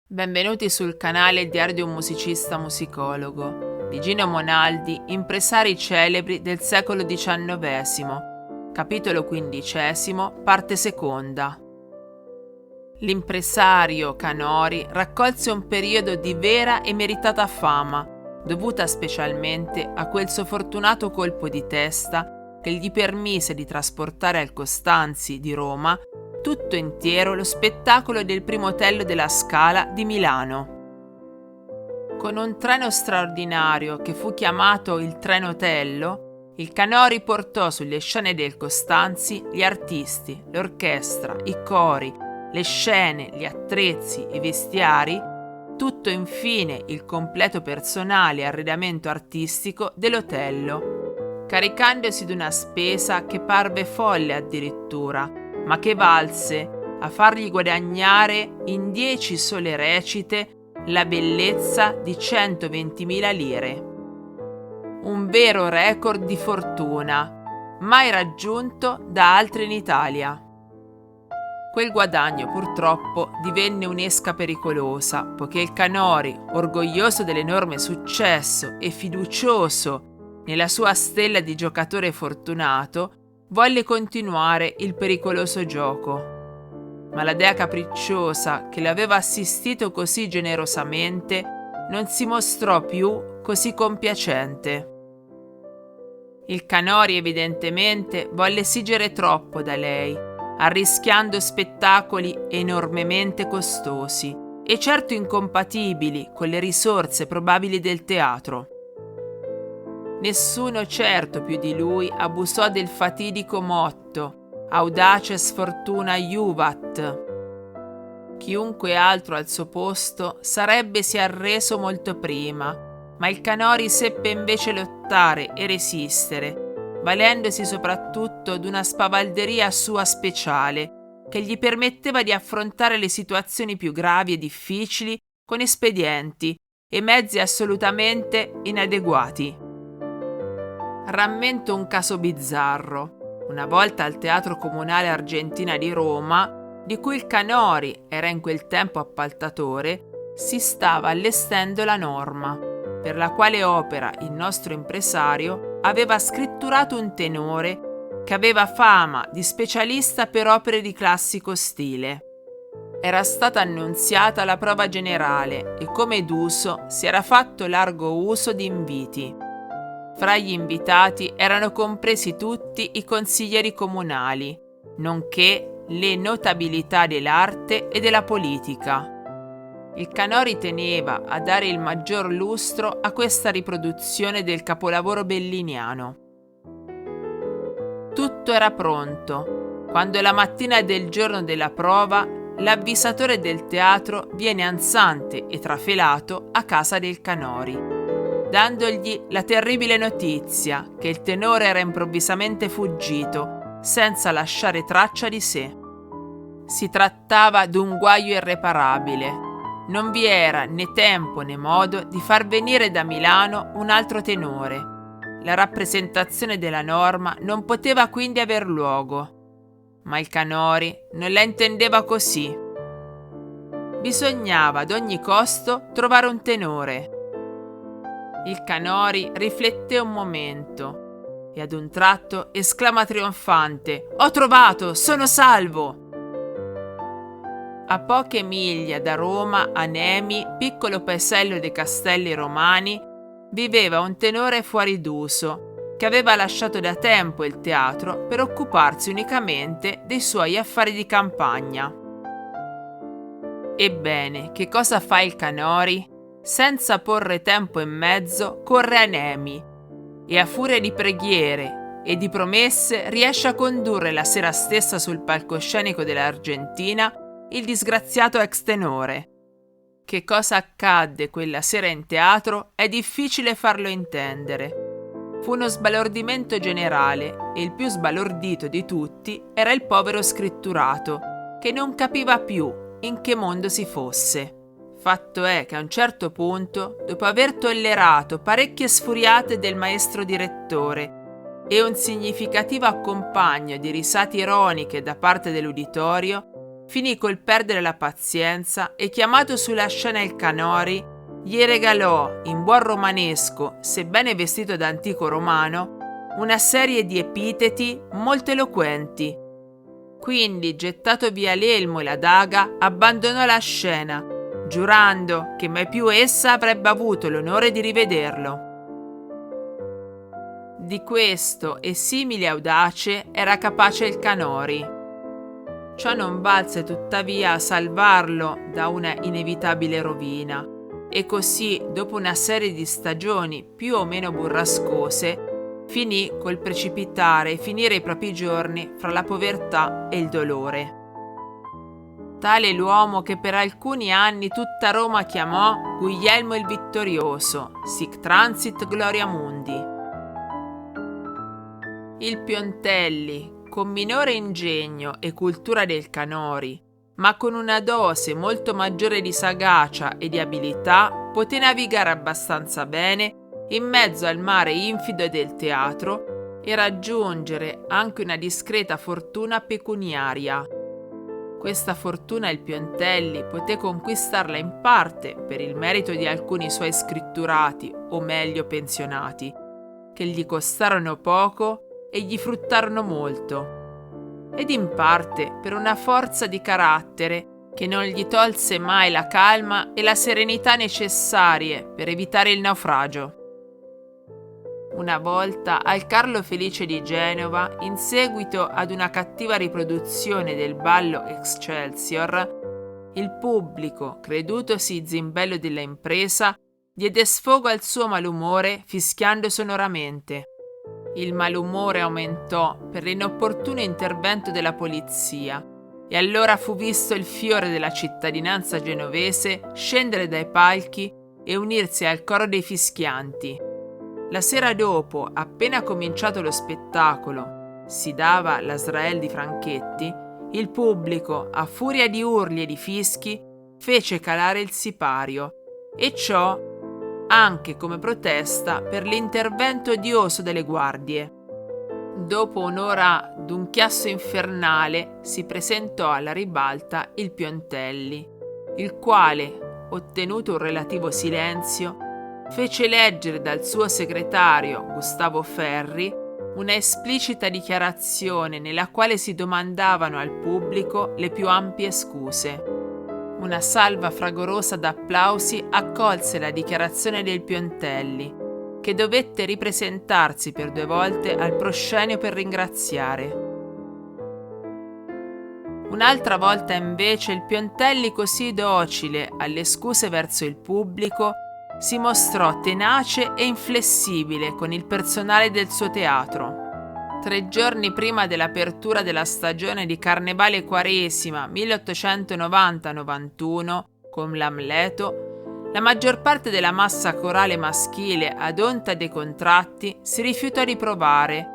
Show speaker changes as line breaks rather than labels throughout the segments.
Benvenuti sul canale Diario di un musicista musicologo di Gino Monaldi, impresari celebri del secolo XIX, capitolo 15, parte seconda. L'impresario Canori raccolse un periodo di vera e meritata fama, dovuta specialmente a quel suo fortunato colpo di testa che gli permise di trasportare al Costanzi di Roma tutto intero lo spettacolo del primo Otello della Scala di Milano. Con un treno straordinario che fu chiamato il Treno Otello, il Canori portò sulle scene del Costanzi gli artisti, l'orchestra, i cori, le scene, gli attrezzi, i vestiari, tutto infine il completo personale e arredamento artistico dell'Otello, caricandosi di una spesa che parve folle addirittura, ma che valse a fargli guadagnare in 10 sole recite la bellezza di 120.000 lire. Un vero record di fortuna, mai raggiunto da altri in Italia. Quel guadagno purtroppo divenne un'esca pericolosa, poiché il Canori, orgoglioso dell'enorme successo e fiducioso nella sua stella di giocatore fortunato, volle continuare il pericoloso gioco. Ma la dea capricciosa che l'aveva assistito così generosamente non si mostrò più così compiacente. Il Canori evidentemente volle esigere troppo da lei, arrischiando spettacoli enormemente costosi e certo incompatibili con le risorse probabili del teatro. Nessuno certo più di lui abusò del fatidico motto «Audaces fortuna iuvat». Chiunque altro al suo posto sarebbesi arreso molto prima, ma il Canori seppe invece lottare e resistere, valendosi soprattutto d'una spavalderia sua speciale, che gli permetteva di affrontare le situazioni più gravi e difficili con espedienti e mezzi assolutamente inadeguati. Rammento un caso bizzarro. Una volta al Teatro Comunale Argentina di Roma, di cui il Canori era in quel tempo appaltatore, si stava allestendo la norma, per la quale opera il nostro impresario aveva scritturato un tenore che aveva fama di specialista per opere di classico stile. Era stata annunziata la prova generale e, come d'uso, si era fatto largo uso di inviti. Fra gli invitati erano compresi tutti i consiglieri comunali, nonché le notabilità dell'arte e della politica. Il Canori teneva a dare il maggior lustro a questa riproduzione del capolavoro belliniano. Tutto era pronto, quando la mattina del giorno della prova l'avvisatore del teatro viene ansante e trafelato a casa del Canori, dandogli la terribile notizia che il tenore era improvvisamente fuggito, senza lasciare traccia di sé. Si trattava d'un guaio irreparabile. Non vi era né tempo né modo di far venire da Milano un altro tenore. La rappresentazione della norma non poteva quindi aver luogo. Ma il Canori non la intendeva così. Bisognava ad ogni costo trovare un tenore. Il Canori rifletté un momento e ad un tratto esclama trionfante: «Ho trovato! Sono salvo!» A poche miglia da Roma, a Nemi, piccolo paesello dei Castelli Romani, viveva un tenore fuori d'uso che aveva lasciato da tempo il teatro per occuparsi unicamente dei suoi affari di campagna. Ebbene, che cosa fa il Canori? Senza porre tempo e mezzo, corre a Nemi e a furia di preghiere e di promesse riesce a condurre la sera stessa sul palcoscenico dell'Argentina il disgraziato ex tenore. Che cosa accadde quella sera in teatro è difficile farlo intendere. Fu uno sbalordimento generale e il più sbalordito di tutti era il povero scritturato, che non capiva più in che mondo si fosse. Fatto è che a un certo punto, dopo aver tollerato parecchie sfuriate del maestro direttore e un significativo accompagno di risate ironiche da parte dell'uditorio, finì col perdere la pazienza e, chiamato sulla scena il Canori, gli regalò, in buon romanesco, sebbene vestito da antico romano, una serie di epiteti molto eloquenti. Quindi, gettato via l'elmo e la daga, abbandonò la scena, giurando che mai più essa avrebbe avuto l'onore di rivederlo. Di questo e simili audace era capace il Canori. Ciò non balze tuttavia a salvarlo da una inevitabile rovina, e così, dopo una serie di stagioni più o meno burrascose, finì col precipitare e finire i propri giorni fra la povertà e il dolore. Tale l'uomo che per alcuni anni tutta Roma chiamò Guglielmo il Vittorioso, sic transit gloria mundi. Il Piontelli, con minore ingegno e cultura del Canori, ma con una dose molto maggiore di sagacia e di abilità, poté navigare abbastanza bene in mezzo al mare infido del teatro e raggiungere anche una discreta fortuna pecuniaria. Questa fortuna il Piontelli poté conquistarla in parte per il merito di alcuni suoi scritturati, o meglio pensionati, che gli costarono poco e gli fruttarono molto, ed in parte per una forza di carattere che non gli tolse mai la calma e la serenità necessarie per evitare il naufragio. Una volta al Carlo Felice di Genova, in seguito ad una cattiva riproduzione del ballo Excelsior, il pubblico, credutosi zimbello della impresa, diede sfogo al suo malumore fischiando sonoramente. Il malumore aumentò per l'inopportuno intervento della polizia e allora fu visto il fiore della cittadinanza genovese scendere dai palchi e unirsi al coro dei fischianti. La sera dopo, appena cominciato lo spettacolo, si dava l'Azrael di Franchetti, il pubblico, a furia di urli e di fischi, fece calare il sipario, e ciò anche come protesta per l'intervento odioso delle guardie. Dopo un'ora d'un chiasso infernale si presentò alla ribalta il Piontelli, il quale, ottenuto un relativo silenzio, fece leggere dal suo segretario Gustavo Ferri una esplicita dichiarazione nella quale si domandavano al pubblico le più ampie scuse. Una salva fragorosa d'applausi accolse la dichiarazione del Piontelli, che dovette ripresentarsi per 2 volte al proscenio per ringraziare. Un'altra volta invece il Piontelli, così docile alle scuse verso il pubblico, si mostrò tenace e inflessibile con il personale del suo teatro. 3 giorni prima dell'apertura della stagione di Carnevale Quaresima 1890-91, con l'Amleto, la maggior parte della massa corale maschile ad onta dei contratti si rifiutò di provare,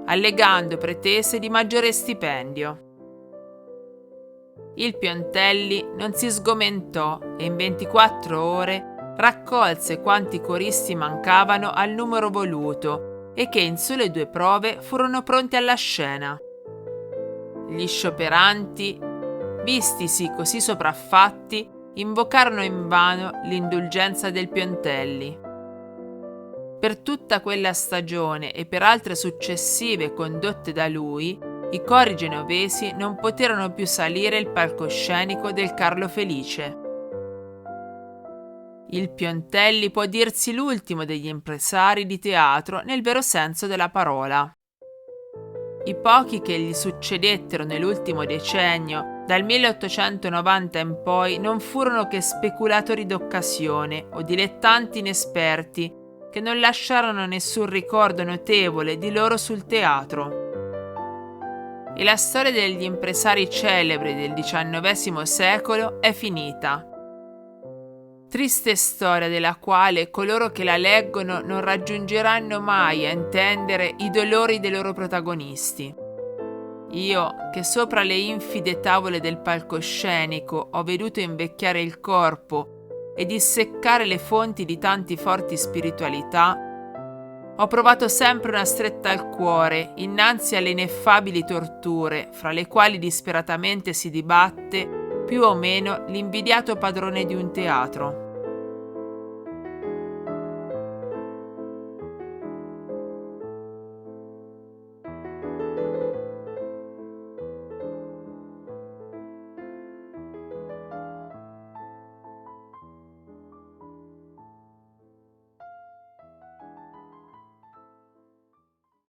allegando pretese di maggiore stipendio. Il Piontelli non si sgomentò e in 24 ore raccolse quanti coristi mancavano al numero voluto e che in sole 2 prove furono pronti alla scena. Gli scioperanti, vistisi così sopraffatti, invocarono invano l'indulgenza del Piontelli. Per tutta quella stagione e per altre successive condotte da lui, i cori genovesi non poterono più salire il palcoscenico del Carlo Felice. Il Piontelli può dirsi l'ultimo degli impresari di teatro nel vero senso della parola. I pochi che gli succedettero nell'ultimo decennio, dal 1890 in poi, non furono che speculatori d'occasione o dilettanti inesperti che non lasciarono nessun ricordo notevole di loro sul teatro. E la storia degli impresari celebri del XIX secolo è finita. Triste storia della quale coloro che la leggono non raggiungeranno mai a intendere i dolori dei loro protagonisti. Io, che sopra le infide tavole del palcoscenico ho veduto invecchiare il corpo e disseccare le fonti di tanti forti spiritualità, Ho provato sempre una stretta al cuore innanzi alle ineffabili torture fra le quali disperatamente si dibatte più o meno l'invidiato padrone di un teatro.